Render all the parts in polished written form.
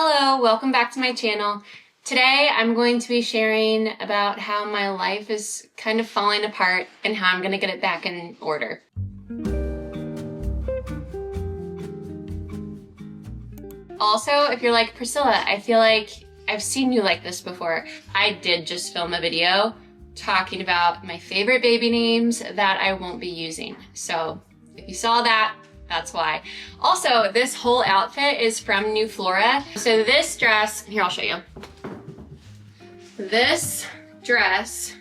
Hello, welcome back to my channel. Today I'm going to be sharing about how my life is kind of falling apart and how I'm going to get it back in order. Also, if you're like, Priscilla, I feel like I've seen you like this before. I did just film a video talking about my favorite baby names that I won't be using. So if you saw that, that's why. Also, this whole outfit is from Neuflora. So this dress, here I'll show you. This dress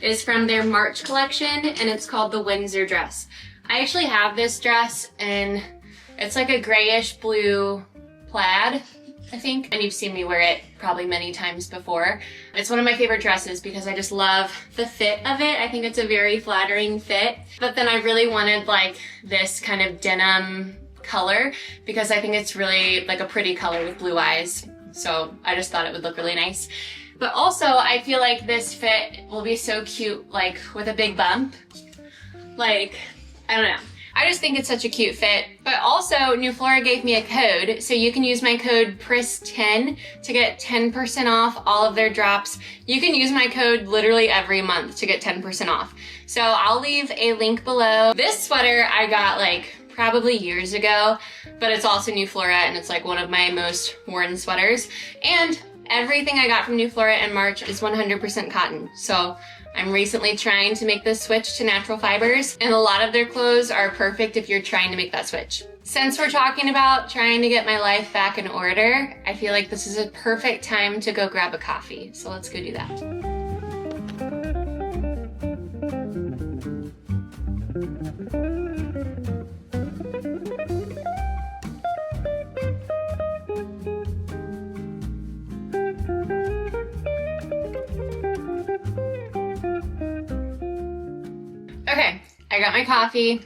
is from their March collection and it's called the Windsor dress. I actually have this dress and it's like a grayish blue plaid, I think. And you've seen me wear it probably many times before. It's one of my favorite dresses because I just love the fit of it. I think it's a very flattering fit. But then I really wanted like this kind of denim color because I think it's really like a pretty color with blue eyes. So I just thought it would look really nice. But also I feel like this fit will be so cute like with a big bump. Like, I don't know. I just think it's such a cute fit. But also, Neuflora gave me a code, so you can use my code PRIS10 to get 10% off all of their drops. You can use my code literally every month to get 10% off. So I'll leave a link below. This sweater I got like probably years ago, but it's also Neuflora and it's like one of my most worn sweaters. And everything I got from Neuflora in March is 100% cotton. So I'm recently trying to make this switch to natural fibers, and a lot of their clothes are perfect if you're trying to make that switch. Since we're talking about trying to get my life back in order, I feel like this is a perfect time to go grab a coffee. So let's go do that. Okay, I got my coffee.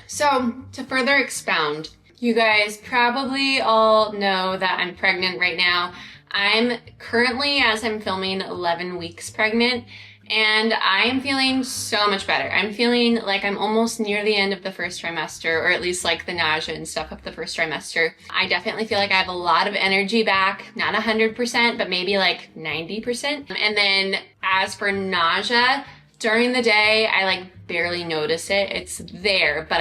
So, to further expound, you guys probably all know that I'm pregnant right now. I'm currently, as I'm filming, 11 weeks pregnant, and I'm feeling so much better. I'm feeling like I'm almost near the end of the first trimester, or at least like the nausea and stuff of the first trimester. I definitely feel like I have a lot of energy back, not 100%, but maybe like 90%. And then as for nausea, during the day, I like barely notice it. It's there, but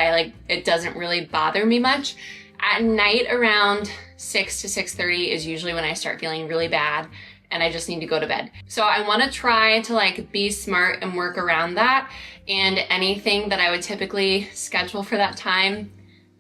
it doesn't really bother me much. At night around 6 to 6:30 is usually when I start feeling really bad and I just need to go to bed. So I want to try to like be smart and work around that, and anything that I would typically schedule for that time,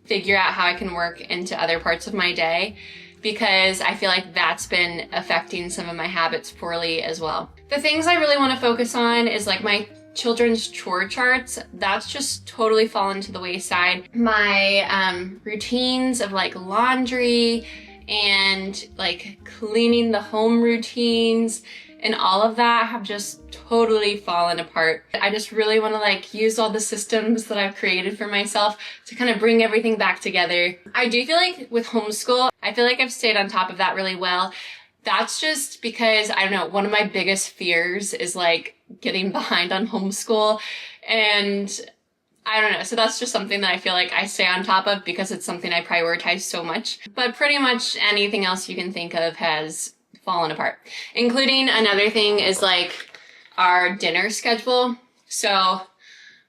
figure out how I can work into other parts of my day, because I feel like that's been affecting some of my habits poorly as well. The things I really want to focus on is like my children's chore charts. That's just totally fallen to the wayside. My routines of like laundry and like cleaning the home routines and all of that have just totally fallen apart. I just really want to like use all the systems that I've created for myself to kind of bring everything back together. I do feel like with homeschool, I feel like I've stayed on top of that really well. That's just because, I don't know, one of my biggest fears is like getting behind on homeschool, and I don't know. So that's just something that I feel like I stay on top of because it's something I prioritize so much. But pretty much anything else you can think of has fallen apart. Including another thing is like our dinner schedule. So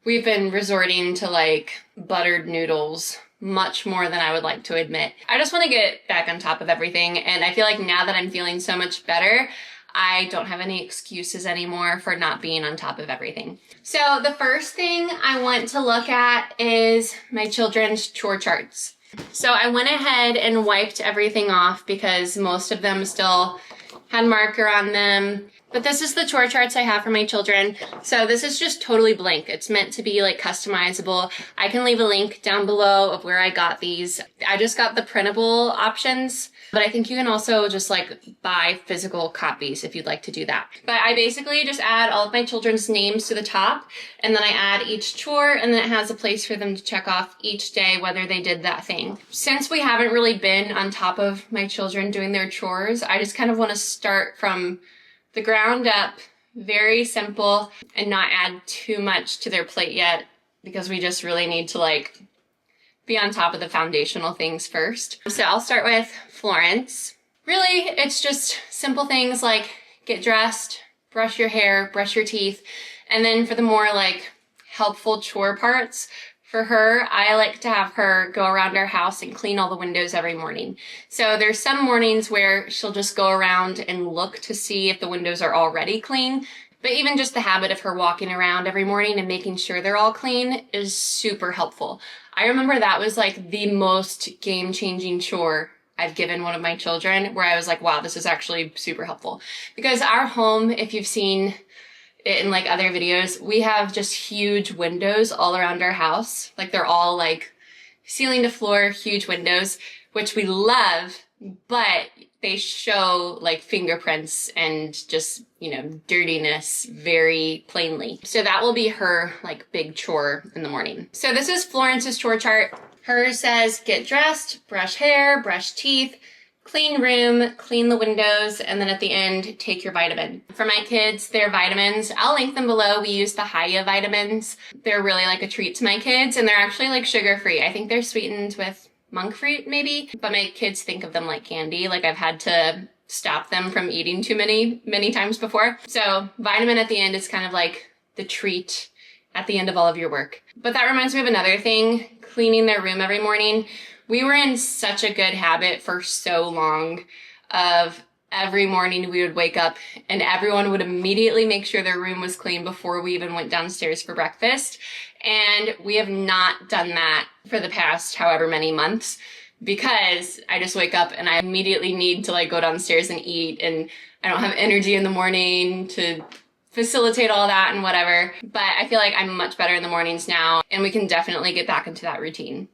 we've been resorting to like buttered noodles much more than I would like to admit. I just want to get back on top of everything, and I feel like now that I'm feeling so much better, I don't have any excuses anymore for not being on top of everything. So the first thing I want to look at is my children's chore charts. So I went ahead and wiped everything off because most of them still had marker on them. But this is the chore charts I have for my children. So this is just totally blank. It's meant to be like customizable. I can leave a link down below of where I got these. I just got the printable options, but I think you can also just like buy physical copies if you'd like to do that. But I basically just add all of my children's names to the top, and then I add each chore, and then it has a place for them to check off each day whether they did that thing. Since we haven't really been on top of my children doing their chores, I just kind of want to start from the ground up, very simple, and not add too much to their plate yet, because we just really need to like be on top of the foundational things first. So I'll start with Florence. Really, it's just simple things like get dressed, brush your hair, brush your teeth, and then for the more like helpful chore parts, for her, I like to have her go around our house and clean all the windows every morning. So there's some mornings where she'll just go around and look to see if the windows are already clean. But even just the habit of her walking around every morning and making sure they're all clean is super helpful. I remember that was like the most game-changing chore I've given one of my children, where I was like, wow, this is actually super helpful. Because our home, if you've seen it in like other videos, we have just huge windows all around our house. Like they're all like ceiling to floor, huge windows, which we love, but they show like fingerprints and just, you know, dirtiness very plainly. So that will be her like big chore in the morning. So this is Florence's chore chart. Hers says get dressed, brush hair, brush teeth, clean room, clean the windows, and then at the end, take your vitamin. For my kids, their vitamins, I'll link them below. We use the Haya vitamins. They're really like a treat to my kids, and they're actually like sugar-free. I think they're sweetened with monk fruit maybe, but my kids think of them like candy. Like I've had to stop them from eating too many times before. So vitamin at the end is kind of like the treat at the end of all of your work. But that reminds me of another thing, cleaning their room every morning. We were in such a good habit for so long of every morning we would wake up and everyone would immediately make sure their room was clean before we even went downstairs for breakfast. And we have not done that for the past however many months, because I just wake up and I immediately need to like go downstairs and eat, and I don't have energy in the morning to facilitate all that and whatever. But I feel like I'm much better in the mornings now, and we can definitely get back into that routine.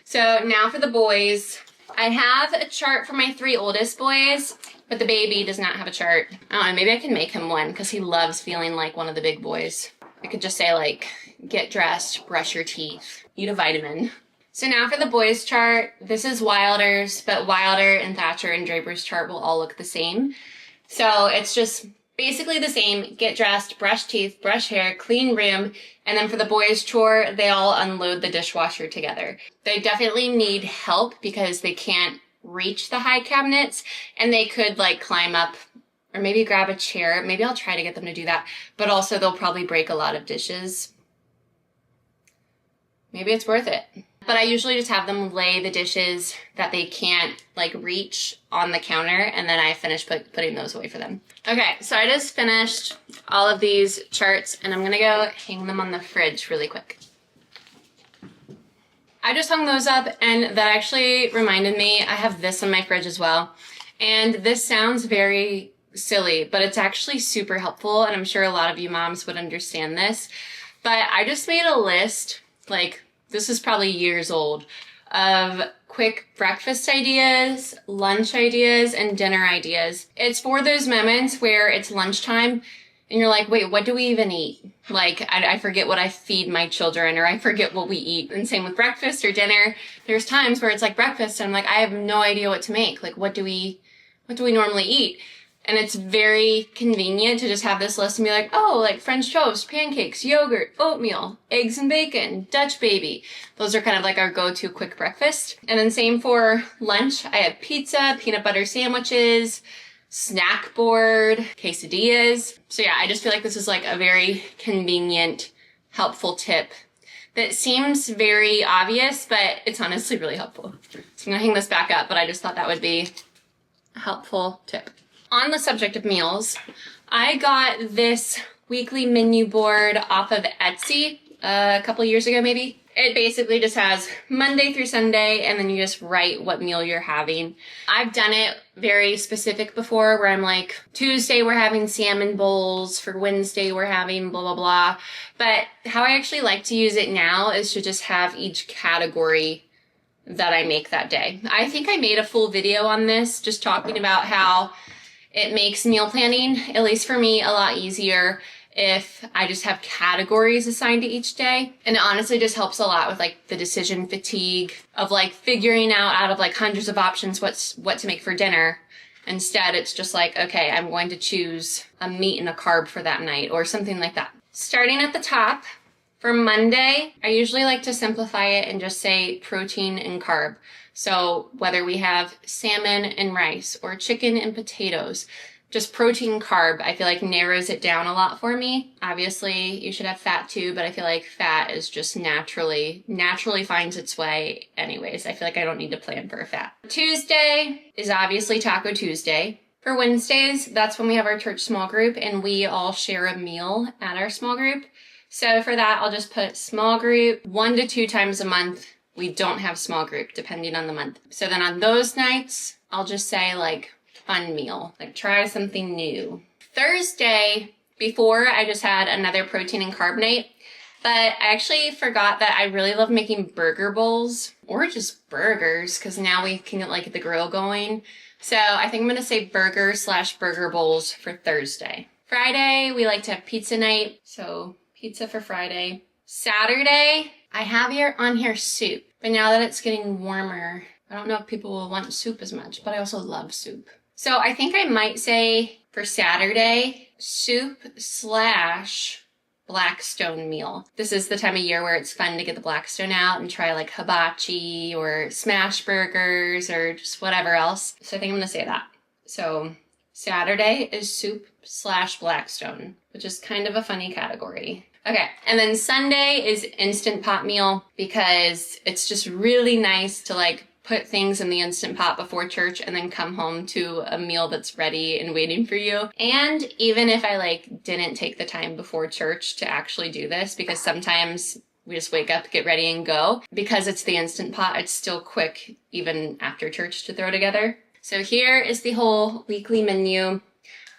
So now for the boys. I have a chart for my 3 oldest boys, but the baby does not have a chart. I don't know, maybe I can make him one because he loves feeling like one of the big boys. I could just say like, get dressed, brush your teeth, eat a vitamin. So now for the boys chart, this is Wilder's, but Wilder and Thatcher and Draper's chart will all look the same. So it's just basically the same, get dressed, brush teeth, brush hair, clean room, and then for the boys chore, they all unload the dishwasher together. They definitely need help because they can't reach the high cabinets, and they could like climb up or maybe grab a chair. Maybe I'll try to get them to do that, but also they'll probably break a lot of dishes. Maybe it's worth it. But I usually just have them lay the dishes that they can't like reach on the counter, and then I finish putting those away for them. Okay, so I just finished all of these charts, and I'm gonna go hang them on the fridge really quick. I just hung those up, and that actually reminded me, I have this in my fridge as well. And this sounds very silly, but it's actually super helpful, and I'm sure a lot of you moms would understand this. But I just made a list, like, this is probably years old, of quick breakfast ideas, lunch ideas, and dinner ideas. It's for those moments where it's lunchtime and you're like, wait, what do we even eat? Like, I forget what I feed my children, or I forget what we eat. And same with breakfast or dinner. There's times where it's like breakfast and I'm like, I have no idea what to make. Like, what do we normally eat? And it's very convenient to just have this list and be like, oh, like French toast, pancakes, yogurt, oatmeal, eggs and bacon, Dutch baby. Those are kind of like our go-to quick breakfast. And then same for lunch. I have pizza, peanut butter sandwiches, snack board, quesadillas. So yeah, I just feel like this is like a very convenient, helpful tip that seems very obvious, but it's honestly really helpful. So I'm gonna hang this back up, but I just thought that would be a helpful tip. On the subject of meals, I got this weekly menu board off of Etsy a couple years ago maybe. It basically just has Monday through Sunday, and then you just write what meal you're having. I've done it very specific before, where I'm like, Tuesday we're having salmon bowls, for Wednesday we're having blah, blah, blah. But how I actually like to use it now is to just have each category that I make that day. I think I made a full video on this, just talking about how it makes meal planning, at least for me, a lot easier if I just have categories assigned to each day. And it honestly just helps a lot with like the decision fatigue of like figuring out of like hundreds of options what to make for dinner. Instead, it's just like, okay, I'm going to choose a meat and a carb for that night or something like that. Starting at the top, For Monday, I usually like to simplify it and just say protein and carb. So whether we have salmon and rice or chicken and potatoes, just protein carb, I feel like narrows it down a lot for me. Obviously, you should have fat too, but I feel like fat is just naturally finds its way anyways. I feel like I don't need to plan for a fat. Tuesday is obviously Taco Tuesday. For Wednesdays, that's when we have our church small group and we all share a meal at our small group. So for that, I'll just put small group 1 to 2 times a month. We don't have small group depending on the month. So then on those nights, I'll just say like fun meal, like try something new. Thursday, before I just had another protein and carb night, but I actually forgot that I really love making burger bowls or just burgers because now we can get like the grill going. So I think I'm gonna say burger/burger bowls for Thursday. Friday, we like to have pizza night. So pizza for Friday. Saturday, I have here on here soup, but now that it's getting warmer, I don't know if people will want soup as much, but I also love soup. So I think I might say for Saturday, soup/Blackstone meal. This is the time of year where it's fun to get the Blackstone out and try like hibachi or smash burgers or just whatever else. So I think I'm gonna say that. So Saturday is soup/Blackstone, which is kind of a funny category. Okay, and then Sunday is Instant Pot meal because it's just really nice to like put things in the Instant Pot before church and then come home to a meal that's ready and waiting for you. And even if I like didn't take the time before church to actually do this, because sometimes we just wake up, get ready and go, because it's the Instant Pot, it's still quick even after church to throw together. So here is the whole weekly menu.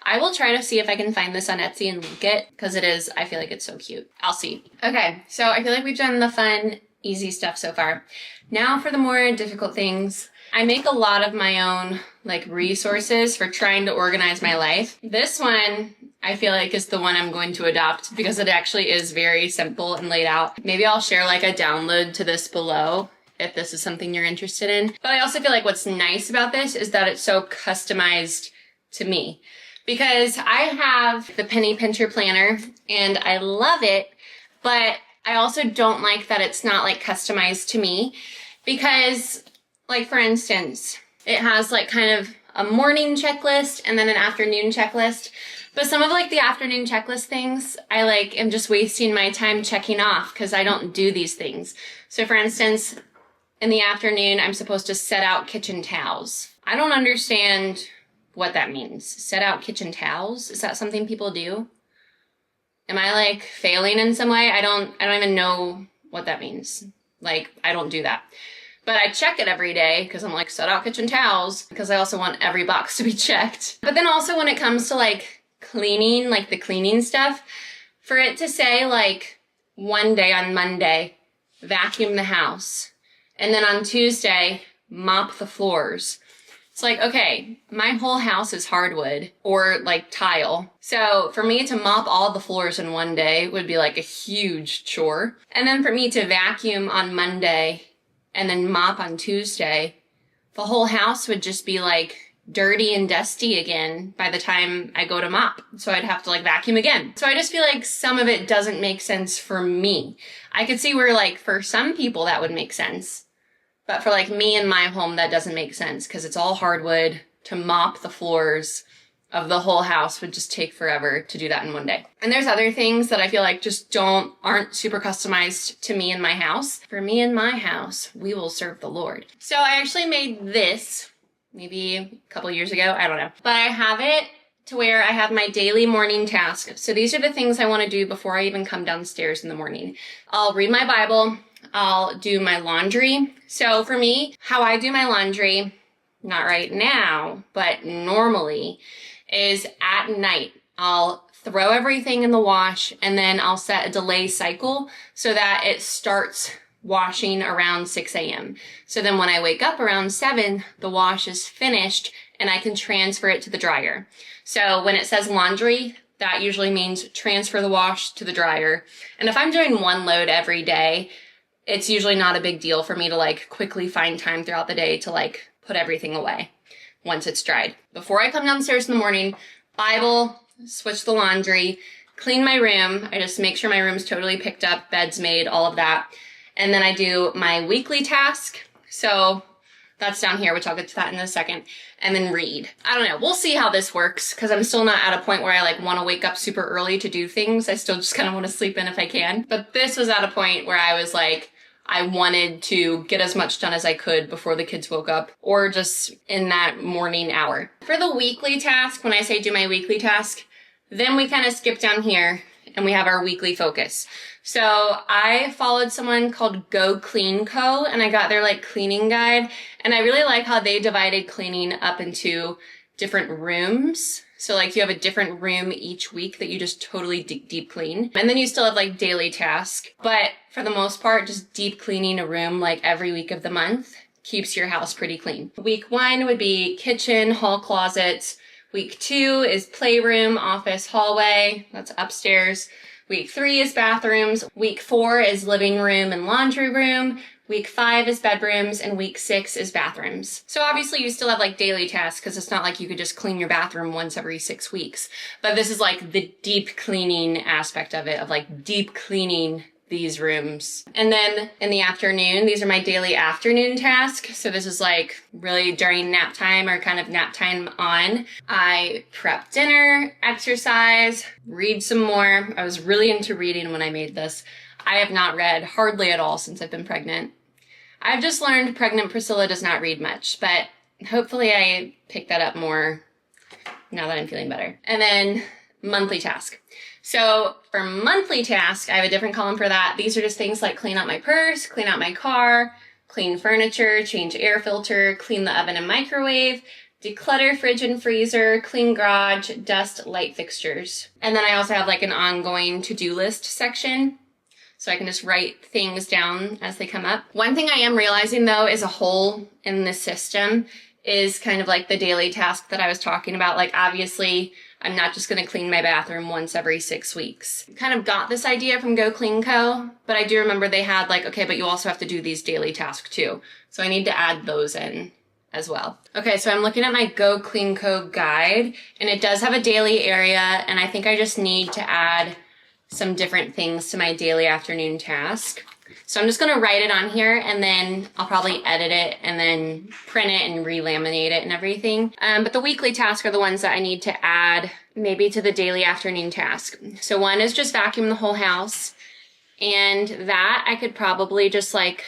I will try to see if I can find this on Etsy and link it because I feel like it's so cute. I'll see. Okay, so I feel like we've done the fun, easy stuff so far. Now for the more difficult things. I make a lot of my own like resources for trying to organize my life. This one I feel like is the one I'm going to adopt because it actually is very simple and laid out. Maybe I'll share like a download to this below if this is something you're interested in. But I also feel like what's nice about this is that it's so customized to me. Because I have the Penny Pincher planner and I love it, but I also don't like that it's not like customized to me because like for instance, it has like kind of a morning checklist and then an afternoon checklist. But some of like the afternoon checklist things, I like am just wasting my time checking off because I don't do these things. So for instance, in the afternoon, I'm supposed to set out kitchen towels. I don't understand what that means. Set out kitchen towels? Is that something people do? Am I like failing in some way? I don't even know what that means. Like, I don't do that. But I check it every day because I'm like, set out kitchen towels because I also want every box to be checked. But then also when it comes to like cleaning, like the cleaning stuff, for it to say like one day on Monday, vacuum the house. And then on Tuesday, mop the floors. It's like, okay, my whole house is hardwood or like tile. So for me to mop all the floors in one day would be like a huge chore. And then for me to vacuum on Monday and then mop on Tuesday, the whole house would just be like dirty and dusty again by the time I go to mop. So I'd have to like vacuum again. So I just feel like some of it doesn't make sense for me. I could see where like for some people that would make sense. But for like me and my home, that doesn't make sense because it's all hardwood. To mop the floors of the whole house would just take forever to do that in one day. And there's other things that I feel like just aren't super customized to me and my house. For me and my house, we will serve the Lord. So I actually made this maybe a couple years ago. I don't know. But I have it to where I have my daily morning task. So these are the things I want to do before I even come downstairs in the morning. I'll read my Bible. I'll do my laundry. So for me, how I do my laundry, not right now, but normally, is at night. I'll throw everything in the wash and then I'll set a delay cycle so that it starts washing around 6 a.m. So then when I wake up around 7, the wash is finished and I can transfer it to the dryer. So when it says laundry, that usually means transfer the wash to the dryer. And if I'm doing one load every day, it's usually not a big deal for me to like quickly find time throughout the day to like put everything away once it's dried. Before I come downstairs in the morning, Bible, switch the laundry, clean my room. I just make sure my room's totally picked up, bed's made, all of that. And then I do my weekly task. So that's down here, which I'll get to that in a second. And then read. I don't know. We'll see how this works because I'm still not at a point where I like want to wake up super early to do things. I still just kind of want to sleep in if I can. But this was at a point where I was like, I wanted to get as much done as I could before the kids woke up or just in that morning hour. For the weekly task, when I say do my weekly task, then we kind of skip down here and we have our weekly focus. So I followed someone called Go Clean Co. and I got their like cleaning guide. And I really like how they divided cleaning up into different rooms. So like you have a different room each week that you just totally deep clean. And then you still have like daily task. But for the most part, just deep cleaning a room like every week of the month keeps your house pretty clean. Week 1 would be kitchen, hall closets. Week 2 is playroom, office, hallway. That's upstairs. Week 3 is bathrooms. Week 4 is living room and laundry room. Week 5 is bedrooms, and week 6 is bathrooms. So obviously you still have like daily tasks because it's not like you could just clean your bathroom once every 6 weeks. But this is like the deep cleaning aspect of it, of like deep cleaning these rooms. And then in the afternoon, these are my daily afternoon tasks. So this is like really during nap time or kind of nap time on. I prep dinner, exercise, read some more. I was really into reading when I made this. I have not read hardly at all since I've been pregnant. I've just learned pregnant Priscilla does not read much, but hopefully I pick that up more now that I'm feeling better. And then monthly task. So for monthly task, I have a different column for that. These are just things like clean out my purse, clean out my car, clean furniture, change air filter, clean the oven and microwave, declutter fridge and freezer, clean garage, dust light fixtures. And then I also have like an ongoing to-do list section. So I can just write things down as they come up. One thing I am realizing though is a hole in this system is kind of like the daily task that I was talking about. Like obviously I'm not just gonna clean my bathroom once every 6 weeks. Kind of got this idea from Go Clean Co, but I do remember they had like, okay, but you also have to do these daily tasks too. So I need to add those in as well. Okay, so I'm looking at my Go Clean Co guide and it does have a daily area and I think I just need to add some different things to my daily afternoon task. So I'm just gonna write it on here and then I'll probably edit it and then print it and re-laminate it and everything. But the weekly tasks are the ones that I need to add maybe to the daily afternoon task. So one is just vacuum the whole house. And that I could probably just like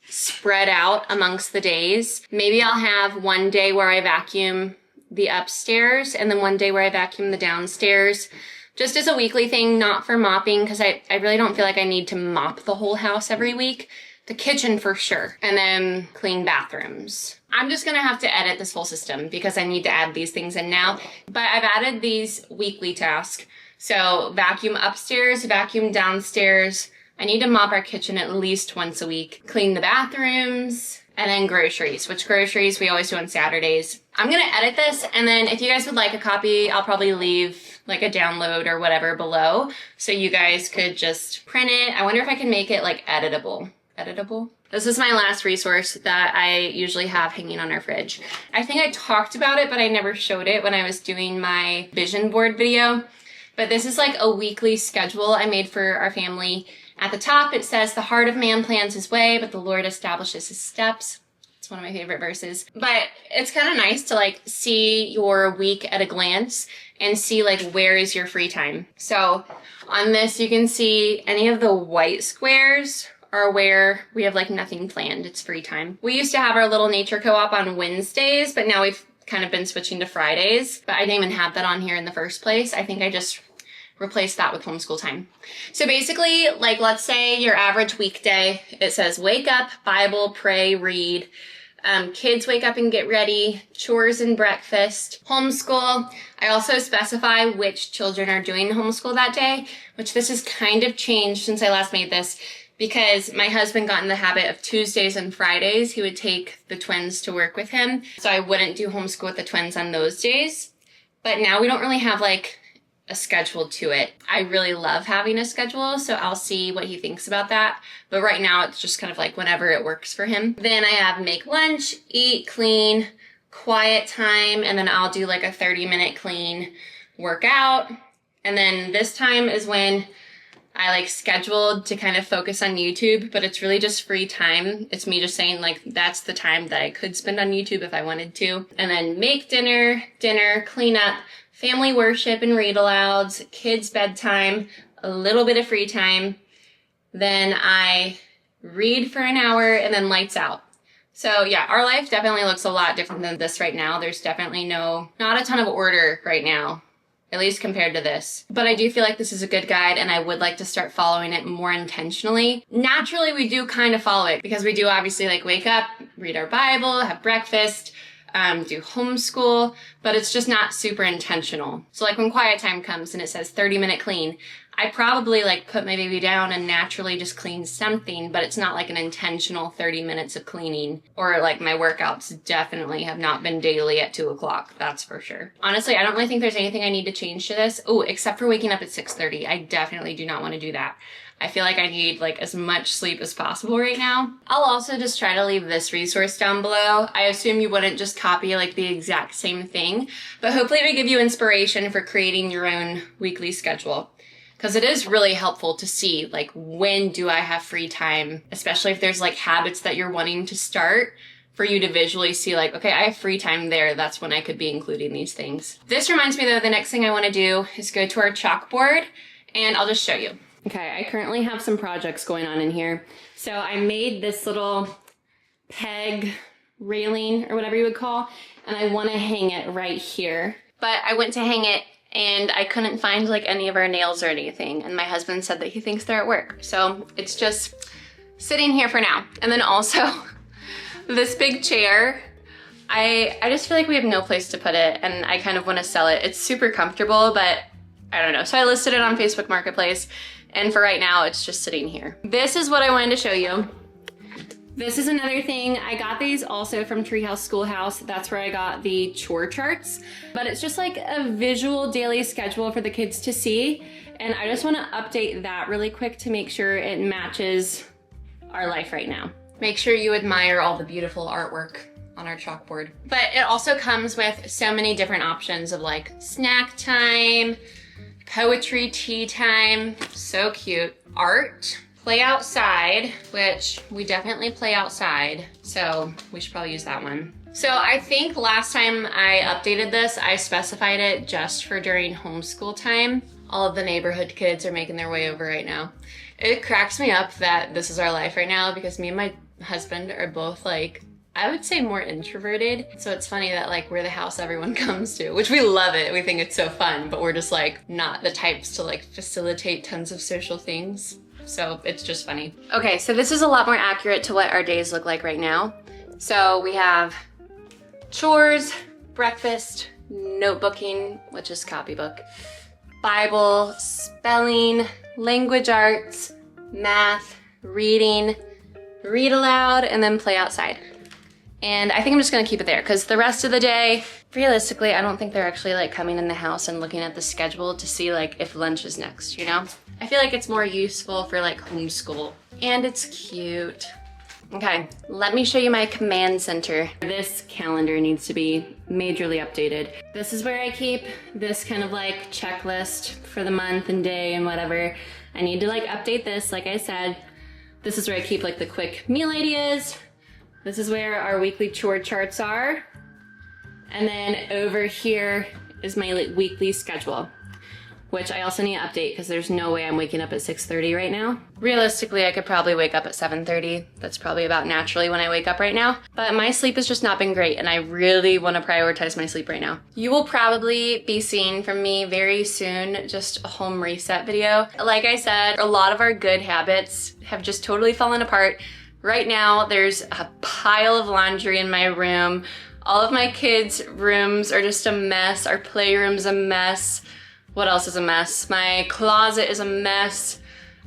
spread out amongst the days. Maybe I'll have one day where I vacuum the upstairs and then one day where I vacuum the downstairs. Just as a weekly thing, not for mopping, because I really don't feel like I need to mop the whole house every week. The kitchen for sure. And then clean bathrooms. I'm just gonna have to edit this whole system because I need to add these things in now. But I've added these weekly tasks. So vacuum upstairs, vacuum downstairs. I need to mop our kitchen at least once a week. Clean the bathrooms. And then groceries, which groceries we always do on Saturdays. I'm gonna edit this, and then if you guys would like a copy, I'll probably leave like a download or whatever below, so you guys could just print it. I wonder if I can make it like editable. Editable? This is my last resource that I usually have hanging on our fridge. I think I talked about it, but I never showed it when I was doing my vision board video. But this is like a weekly schedule I made for our family. At the top, it says, the heart of man plans his way, but the Lord establishes his steps. It's one of my favorite verses. But it's kind of nice to like see your week at a glance and see like where is your free time. So on this, you can see any of the white squares are where we have like nothing planned. It's free time. We used to have our little nature co-op on Wednesdays, but now we've kind of been switching to Fridays. But I didn't even have that on here in the first place. I think I just replace that with homeschool time. So basically, like let's say your average weekday, it says wake up, Bible, pray, read, kids wake up and get ready, chores and breakfast, homeschool. I also specify which children are doing homeschool that day, which this has kind of changed since I last made this because my husband got in the habit of Tuesdays and Fridays. He would take the twins to work with him. So I wouldn't do homeschool with the twins on those days. But now we don't really have like a schedule to it. I really love having a schedule, so I'll see what he thinks about that. But right now it's just kind of like whenever it works for him. Then I have make lunch, eat, clean, quiet time, and then I'll do like a 30-minute clean workout. And then this time is when I like scheduled to kind of focus on YouTube, but it's really just free time. It's me just saying like, that's the time that I could spend on YouTube if I wanted to. And then make dinner, clean up, family worship and read alouds, kids bedtime, a little bit of free time. Then I read for an hour and then lights out. So yeah, our life definitely looks a lot different than this right now. There's definitely not a ton of order right now, at least compared to this. But I do feel like this is a good guide and I would like to start following it more intentionally. Naturally, we do kind of follow it because we do obviously like wake up, read our Bible, have breakfast, do homeschool, but it's just not super intentional. So like when quiet time comes and it says 30-minute clean, I probably like put my baby down and naturally just clean something, but it's not like an intentional 30 minutes of cleaning. Or like my workouts definitely have not been daily at 2 o'clock, that's for sure. Honestly, I don't really think there's anything I need to change to this. Oh, except for waking up at 6:30. I definitely do not want to do that. I feel like I need like as much sleep as possible right now. I'll also just try to leave this resource down below. I assume you wouldn't just copy like the exact same thing, but hopefully it'll give you inspiration for creating your own weekly schedule. Because it is really helpful to see like when do I have free time, especially if there's like habits that you're wanting to start, for you to visually see like, okay, I have free time there. That's when I could be including these things. This reminds me though, the next thing I want to do is go to our chalkboard and I'll just show you. Okay, I currently have some projects going on in here. So I made this little peg railing or whatever you would call, and I want to hang it right here. But I went to hang it and I couldn't find like any of our nails or anything. And my husband said that he thinks they're at work. So it's just sitting here for now. And then also this big chair, I just feel like we have no place to put it and I kind of want to sell it. It's super comfortable, but I don't know. So I listed it on Facebook Marketplace and for right now, it's just sitting here. This is what I wanted to show you. This is another thing. I got these also from Treehouse Schoolhouse. That's where I got the chore charts, but it's just like a visual daily schedule for the kids to see. And I just want to update that really quick to make sure it matches our life right now. Make sure you admire all the beautiful artwork on our chalkboard. But it also comes with so many different options of like snack time, poetry tea time, so cute, art, play outside, which we definitely play outside, so we should probably use that one. So I think last time I updated this, I specified it just for during homeschool time. All of the neighborhood kids are making their way over right now. It cracks me up that this is our life right now because me and my husband are both like, I would say more introverted. So it's funny that like we're the house everyone comes to, which we love it. We think it's so fun, but we're just like not the types to like facilitate tons of social things. So it's just funny. Okay, so this is a lot more accurate to what our days look like right now. So we have chores, breakfast, notebooking, which is copybook, Bible, spelling, language arts, math, reading, read aloud, and then play outside. And I think I'm just gonna keep it there because the rest of the day, realistically, I don't think they're actually like coming in the house and looking at the schedule to see like if lunch is next, you know? I feel like it's more useful for like homeschool and it's cute. Okay, let me show you my command center. This calendar needs to be majorly updated. This is where I keep this kind of like checklist for the month and day and whatever. I need to like update this, like I said. This is where I keep like the quick meal ideas. This is where our weekly chore charts are. And then over here is my weekly schedule, which I also need to update because there's no way I'm waking up at 6:30 right now. Realistically, I could probably wake up at 7:30. That's probably about naturally when I wake up right now. But my sleep has just not been great and I really want to prioritize my sleep right now. You will probably be seeing from me very soon just a home reset video. Like I said, a lot of our good habits have just totally fallen apart. Right now, there's a pile of laundry in my room. All of my kids' rooms are just a mess. Our playroom's a mess. What else is a mess? My closet is a mess.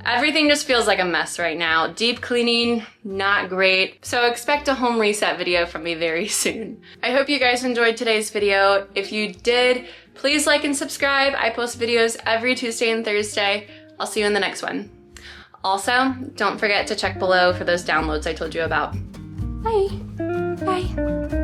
Everything just feels like a mess right now. Deep cleaning, not great. So expect a home reset video from me very soon. I hope you guys enjoyed today's video. If you did, please like and subscribe. I post videos every Tuesday and Thursday. I'll see you in the next one. Also, don't forget to check below for those downloads I told you about. Bye. Bye.